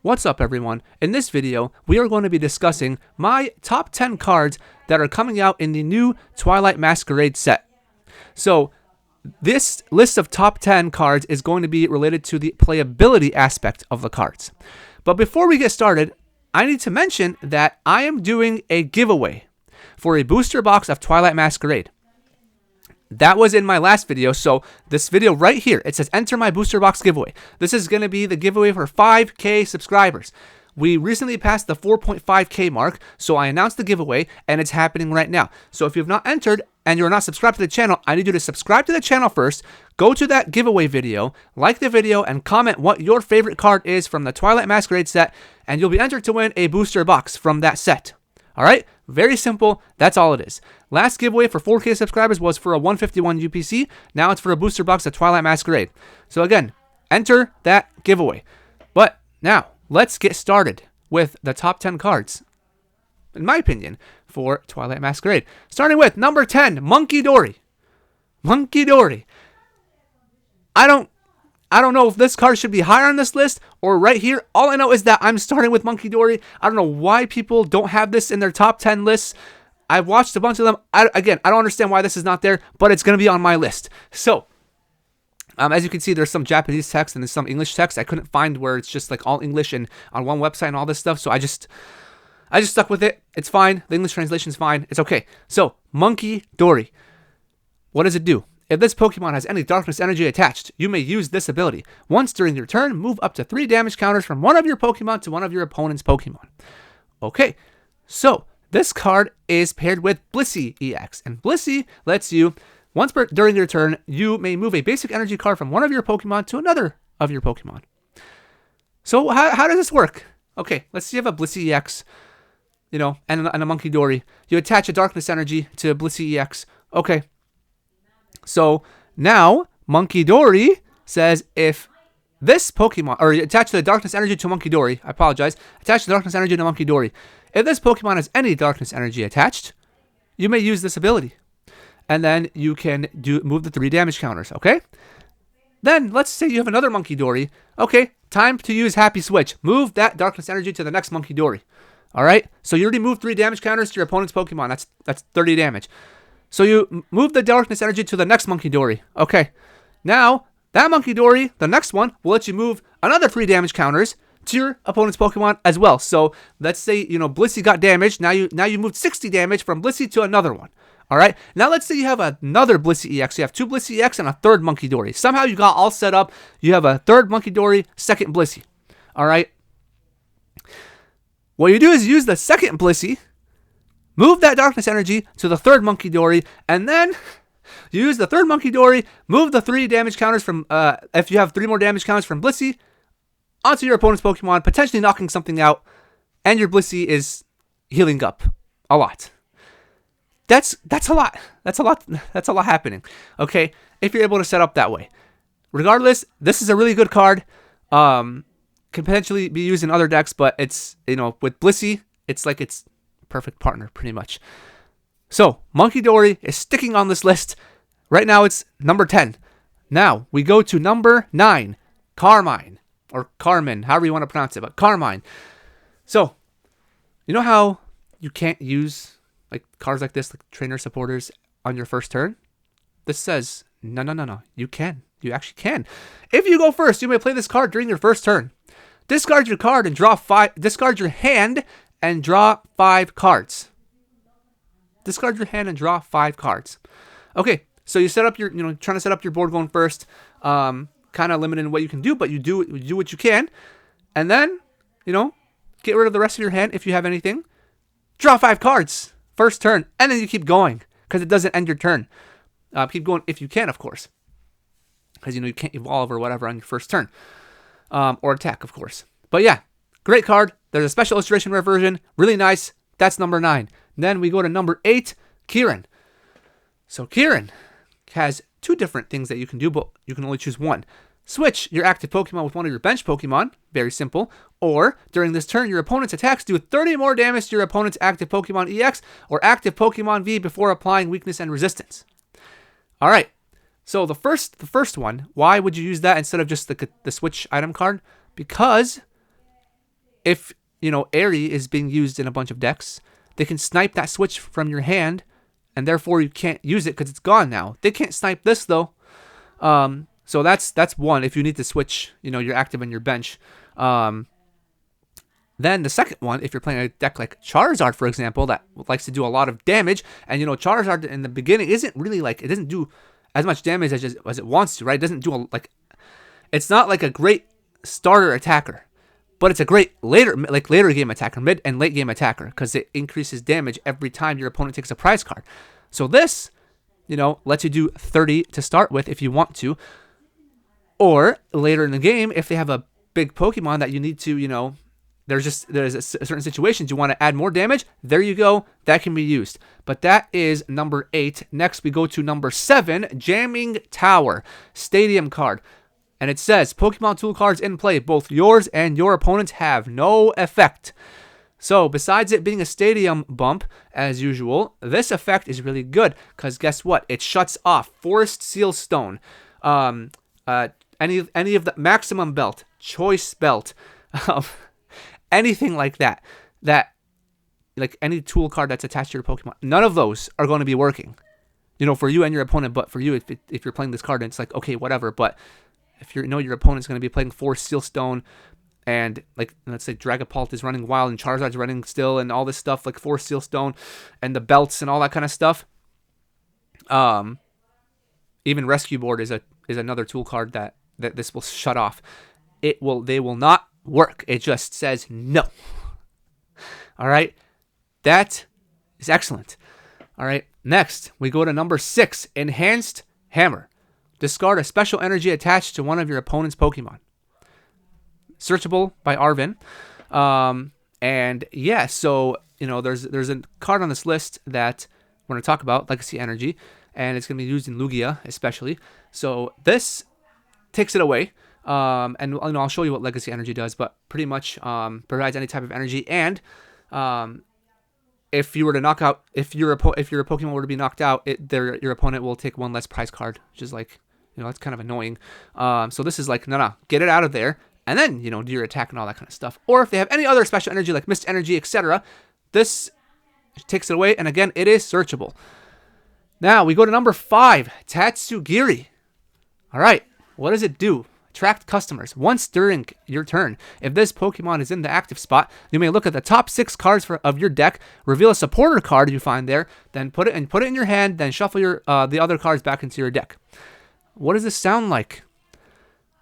What's up everyone? In this video, we are going to be discussing my top 10 cards that are coming out in the new Twilight Masquerade set. So, this list of top 10 cards is going to be related to the playability aspect of the cards. But before we get started, I need to mention that I am doing a giveaway for a booster box of Twilight Masquerade. That was in my last video, so this video right here, it says enter my booster box giveaway. This is going to be the giveaway for 5K subscribers. We recently passed the 4.5K mark, so I announced the giveaway, and it's happening right now. So if you've not entered and you're not subscribed to the channel, I need you to subscribe to the channel first, go to that giveaway video, like the video, and comment what your favorite card is from the Twilight Masquerade set, and you'll be entered to win a booster box from that set. Alright, very simple, that's all it is. Last giveaway for 4K subscribers was for a 151 UPC, now it's for a booster box of Twilight Masquerade. So again, enter that giveaway. But now, let's get started with the top 10 cards, in my opinion, for Twilight Masquerade. Starting with number 10, Monkey Dory. Monkey Dory. I don't know if this card should be higher on this list or right here. All I know is that I'm starting with Monkey Dory. I don't know why people don't have this in their top 10 lists. I've watched a bunch of them. I don't understand why this is not there, but it's going to be on my list. So, as you can see, there's some Japanese text and there's some English text. I couldn't find where it's just like all English and on one website and all this stuff. So I just stuck with it. It's fine. The English translation's fine. It's okay. So, Monkey Dory. What does it do? If this Pokemon has any darkness energy attached, you may use this ability. Once during your turn, move up to 3 damage counters from one of your Pokemon to one of your opponent's Pokemon. Okay, so this card is paired with Blissey EX. And Blissey lets you, during your turn, you may move a basic energy card from one of your Pokemon to another of your Pokemon. So how does this work? Okay, let's see if you have a Blissey EX, and a Monkey Dory. You attach a darkness energy to Blissey EX. Okay. So now Monkey Dory says if this Pokemon, or you attach the darkness energy to Monkey Dory, I apologize, attach the darkness energy to Monkey Dory. If this Pokemon has any darkness energy attached, you may use this ability. And then you can move the 3 damage counters, okay? Then let's say you have another Monkey Dory. Okay, time to use Happy Switch. Move that darkness energy to the next Monkey Dory. Alright, so you already moved 3 damage counters to your opponent's Pokemon. That's 30 damage. So you move the darkness energy to the next Monkey Dory. Okay. Now, that Monkey Dory, the next one, will let you move another 3 damage counters to your opponent's Pokemon as well. So, let's say, Blissey got damaged. Now you moved 60 damage from Blissey to another one. Alright? Now, let's say you have another Blissey EX. You have 2 Blissey EX and a third Monkey Dory. Somehow you got all set up. You have a third Monkey Dory, second Blissey. Alright? What you do is use the second Blissey, move that darkness energy to the third Monkey Dory, and then you use the third Monkey Dory, move the 3 damage counters from, if you have 3 more damage counters from Blissey, onto your opponent's Pokemon, potentially knocking something out, and your Blissey is healing up a lot. That's a lot. That's a lot happening. Okay, if you're able to set up that way. Regardless, this is a really good card. Can potentially be used in other decks, but it's, with Blissey, it's like it's perfect partner, pretty much. So, Monkey Dory is sticking on this list. Right now, it's number 10. Now, we go to number 9, Carmine. Or Carmen, however you want to pronounce it, but Carmine. So, you know how you can't use cards like this, like trainer supporters, on your first turn? This says, no. You can. You actually can. If you go first, you may play this card during your first turn. Discard your card and draw 5. Discard your hand and draw 5 cards. Discard your hand and draw 5 cards. Okay, so you set up your, trying to set up your board going first. Kind of limited in what you can do, but you do what you can. And then, get rid of the rest of your hand if you have anything. Draw 5 cards first turn, and then you keep going because it doesn't end your turn. Keep going if you can, of course, because you can't evolve or whatever on your first turn, or attack, of course. But yeah. Great card. There's a special illustration rare version. Really nice. That's number 9. Then we go to number 8, Kieran. So Kieran has 2 different things that you can do, but you can only choose one. Switch your active Pokemon with one of your bench Pokemon. Very simple. Or, during this turn, your opponent's attacks do 30 more damage to your opponent's active Pokemon EX or active Pokemon V before applying weakness and resistance. Alright. So the first one, why would you use that instead of just the switch item card? Because if, Airy is being used in a bunch of decks, they can snipe that switch from your hand, and therefore you can't use it because it's gone now. They can't snipe this, though. So that's one if you need to switch, your active and your bench. Then the second one, if you're playing a deck like Charizard, for example, that likes to do a lot of damage, and Charizard in the beginning isn't really it doesn't do as much damage as it wants to, right? It doesn't do it's not like a great starter attacker, but it's a great later game attacker, mid and late game attacker, because it increases damage every time your opponent takes a prize card. So this, lets you do 30 to start with if you want to, or later in the game if they have a big Pokemon that you need to, there's a certain situations you want to add more damage. There you go. That can be used. But that is number 8. Next, we go to number 7, Jamming Tower, Stadium card. And it says, Pokemon tool cards in play, both yours and your opponent's have no effect. So, besides it being a stadium bump, as usual, this effect is really good. Because guess what? It shuts off Forest Seal Stone, any of the Maximum Belt, Choice Belt, anything like that, like any tool card that's attached to your Pokemon, none of those are going to be working, for you and your opponent. But for you, if you're playing this card, and it's like, okay, whatever. But if your opponent's going to be playing Force Sealstone, and let's say Dragapult is running wild and Charizard's running still, and all this stuff like Force Sealstone and the belts and all that kind of stuff. Even Rescue Board is another tool card that this will shut off. They will not work. It just says no. All right. That is excellent. All right. Next, we go to number 6, Enhanced Hammer. Discard a special energy attached to one of your opponent's Pokemon. Searchable by Arvin. And yeah, so, there's a card on this list that we're going to talk about, Legacy Energy, and it's going to be used in Lugia especially. So this takes it away. And I'll show you what Legacy Energy does, but pretty much provides any type of energy. And if you were to knock out, if your Pokemon were to be knocked out, your opponent will take one less prize card, which is that's kind of annoying. So this is no, get it out of there, and then do your attack and all that kind of stuff. Or if they have any other special energy like Mist Energy, etc., this takes it away. And again, it is searchable. Now we go to number 5, Tatsugiri. All right, what does it do? Attract customers. Once during your turn, if this Pokemon is in the active spot, you may look at the top 6 cards of your deck, reveal a supporter card you find there, then put it in your hand, then shuffle the other cards back into your deck. What does this sound like?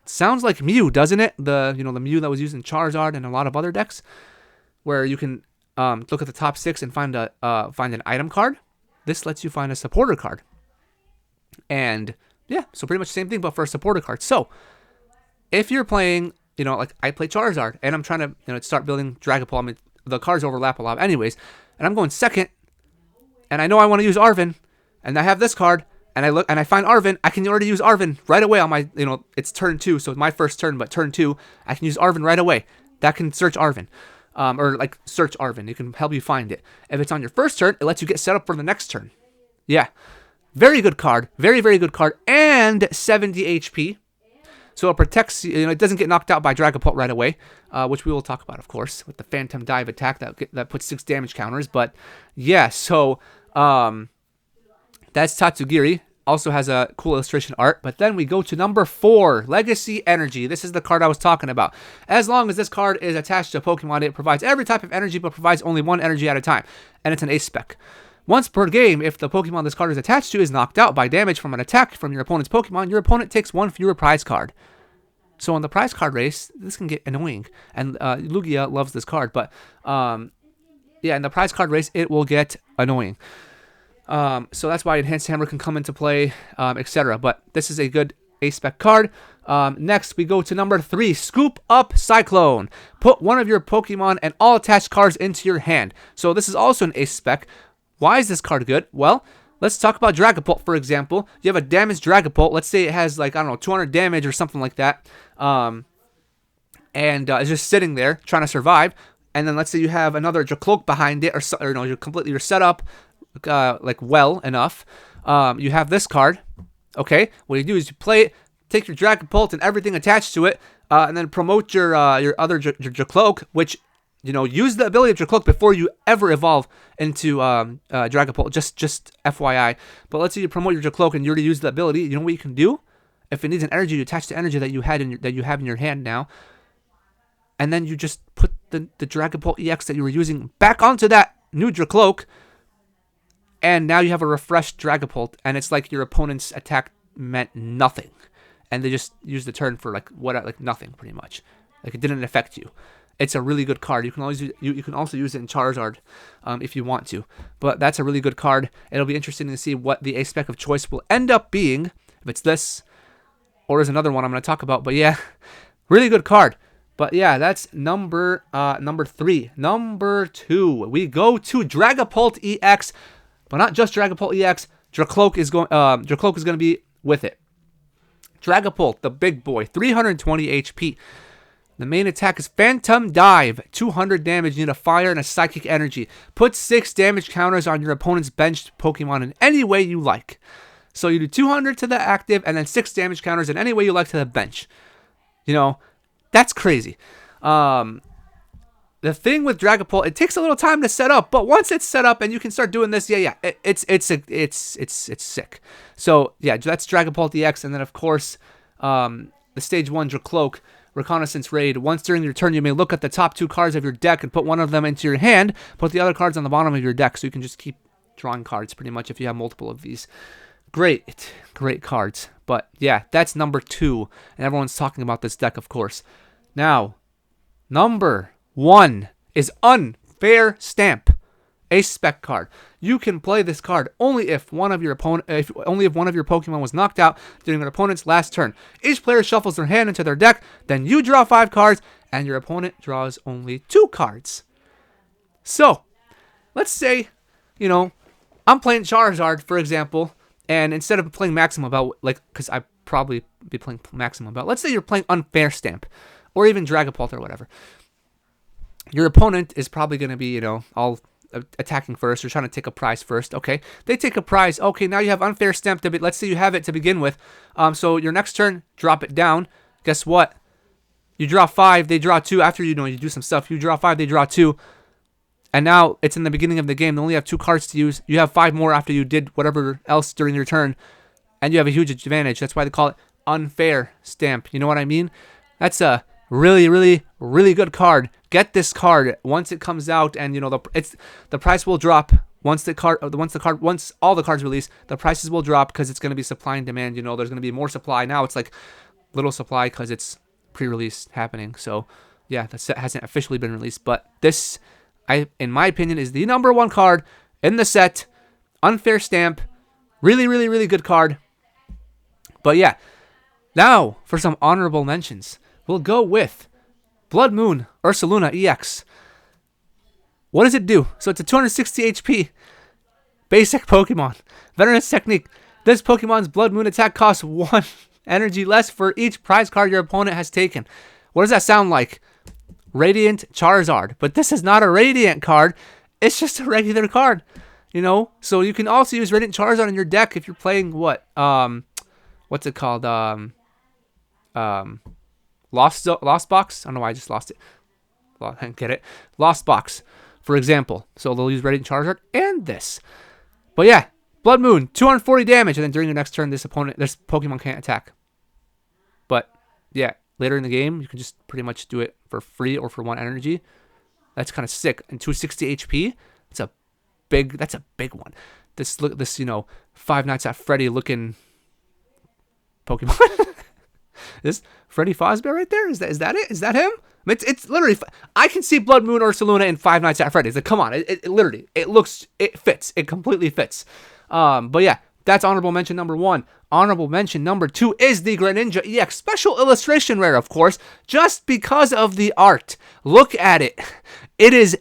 It sounds like Mew, doesn't it? The Mew that was used in Charizard and a lot of other decks, where you can look at the top 6 and find an item card. This lets you find a supporter card, and yeah, so pretty much the same thing, but for a supporter card. So if you're playing, I play Charizard, and I'm trying to, start building Dragapult. I mean, the cards overlap a lot anyways, and I'm going second, and I know I want to use Arvin, and I have this card, and I look, and I find Arvin. I can already use Arvin right away on my, it's turn 2, so it's my first turn, but turn 2, I can use Arvin right away. That can search Arvin, or search Arvin. It can help you find it. If it's on your first turn, it lets you get set up for the next turn. Yeah, very good card, very, very good card, and 70 HP. So it protects, it doesn't get knocked out by Dragapult right away, which we will talk about, of course, with the Phantom Dive attack that puts 6 damage counters. But yeah, so that's Tatsugiri. Also has a cool illustration art. But then we go to number 4, Legacy Energy. This is the card I was talking about. As long as this card is attached to a Pokemon, it provides every type of energy, but provides only 1 energy at a time. And it's an ace spec. Once per game, if the Pokemon this card is attached to is knocked out by damage from an attack from your opponent's Pokemon, your opponent takes 1 fewer prize card. So in the prize card race, this can get annoying. And Lugia loves this card, but in the prize card race, it will get annoying. So that's why Enhanced Hammer can come into play, etc. But this is a good ace-spec card. Next, we go to number 3, Scoop Up Cyclone. Put one of your Pokemon and all attached cards into your hand. So this is also an ace-spec. Why is this card good? Well, let's talk about Dragapult, for example. You have a damaged Dragapult. Let's say it has, 200 damage or something like that. And it's just sitting there trying to survive. And then let's say you have another Jacloak behind it, you're set up well enough. You have this card. Okay, what you do is you play it, take your Dragapult and everything attached to it, and then promote your other Jacloak, which use the ability of Dracloak before you ever evolve into Dragapult. Just FYI. But let's say you promote your Dracloak and you already use the ability. You know what you can do? If it needs an energy, you attach the energy that you have in your hand now, and then you just put the Dragapult EX that you were using back onto that new Dracloak, and now you have a refreshed Dragapult, and it's like your opponent's attack meant nothing, and they just use the turn for like nothing pretty much. Like it didn't affect you. It's a really good card. You can always you can also use it in Charizard if you want to, but that's a really good card. It'll be interesting to see what the ace spec of choice will end up being, if it's this or there's another one I'm going to talk about. But yeah, really good card. But yeah, that's number 3. Number 2, we go to Dragapult EX, but not just Dragapult EX. Dracloak is going to be with it. Dragapult, the big boy, 320 HP. The main attack is Phantom Dive, 200 damage, you need a fire and a psychic energy. Put 6 damage counters on your opponent's benched Pokemon in any way you like. So you do 200 to the active and then 6 damage counters in any way you like to the bench. That's crazy. The thing with Dragapult, it takes a little time to set up, but once it's set up and you can start doing this, it's sick. So yeah, that's Dragapult EX, and then of course, the stage 1 Dracloak Reconnaissance Raid. Once during your turn, you may look at the top 2 cards of your deck and put one of them into your hand. Put the other cards on the bottom of your deck, so you can just keep drawing cards pretty much if you have multiple of these. Great cards. But yeah, that's number 2, and everyone's talking about this deck, of course. Now, number 1 is Unfair Stamp, a spec card. You can play this card only if one of your Pokemon was knocked out during an opponent's last turn. Each player shuffles their hand into their deck, then you draw 5 cards, and your opponent draws only 2 cards. So, let's say, I'm playing Charizard, for example, and instead of playing Maximum Belt, because I'd probably be playing Maximum Belt, let's say you're playing Unfair Stamp, or even Dragapult or whatever. Your opponent is probably going to be, all attacking first, or trying to take a prize first. Okay, they take a prize. Okay, now you have Unfair Stamp. Let's say you have it to begin with. So your next turn, drop it down. Guess what? You draw 5, they draw 2. After you do some stuff, you draw 5, they draw 2. And now it's in the beginning of the game. They only have 2 cards to use. You have 5 more after you did whatever else during your turn, and you have a huge advantage. That's why they call it Unfair Stamp. You know what I mean? That's a really, really, really good card. Get this card once it comes out, and the price will drop once all the cards release. The prices will drop because it's going to be supply and demand. There's going to be more supply. Now it's like little supply because it's pre-release happening. So yeah, the set hasn't officially been released, but this, in my opinion, is the number 1 card in the set. Unfair Stamp, really, really, really good card. But yeah, now for some honorable mentions. We'll go with Blood Moon Ursaluna EX. What does it do? So it's a 260 HP basic Pokemon. Veteran's Technique. This Pokemon's Blood Moon attack costs 1 energy less for each prize card your opponent has taken. What does that sound like? Radiant Charizard. But this is not a Radiant card. It's just a regular card. So you can also use Radiant Charizard in your deck if you're playing what's it called? Lost Box? I don't know why I just lost it. Well, I get it. Lost Box, for example. So they'll use Radiant Charizard and this. But yeah, Blood Moon, 240 damage, and then during your next turn, this Pokemon can't attack. But yeah, later in the game, you can just pretty much do it for free or for 1 energy. That's kind of sick. And 260 HP, that's a big one. This Five Nights at Freddy looking Pokemon. This Freddy Fazbear right there? Is that it? Is that him? It's literally, I can see Blood Moon Ursaluna in Five Nights at Freddy's. Like, come on, it fits. It completely fits. But yeah, that's honorable mention number 1. Honorable mention number 2 is the Greninja EX special illustration rare, of course, just because of the art. Look at it. It is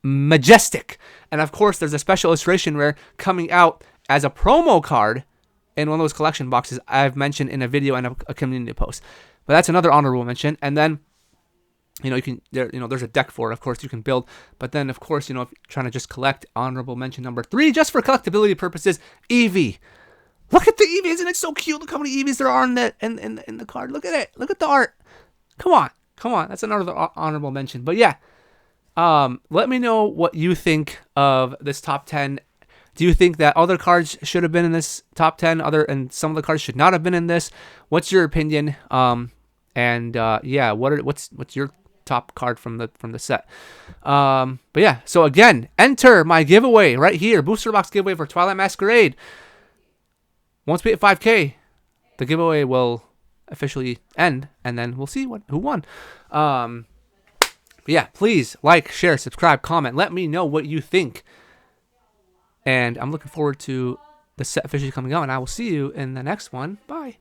majestic. And of course, there's a special illustration rare coming out as a promo card in one of those collection boxes I've mentioned in a video and a community post. But that's another honorable mention. And then, there's a deck for it, of course, you can build. But then, of course, if you're trying to just collect, honorable mention number 3, just for collectability purposes, Eevee. Look at the Eevee. Isn't it so cute? Look how many Eevees there are in the card. Look at it. Look at the art. Come on. That's another honorable mention. But yeah, Let me know what you think of this top 10. Do you think that other cards should have been in this top 10, and some of the cards should not have been in this? What's your opinion? Yeah, what's your top card from the set? But yeah, so again, enter my giveaway right here, booster box giveaway for Twilight Masquerade. Once we hit 5K, the giveaway will officially end, and then we'll see who won. But yeah, please like, share, subscribe, comment. Let me know what you think. And I'm looking forward to the set officially coming out, and I will see you in the next one. Bye.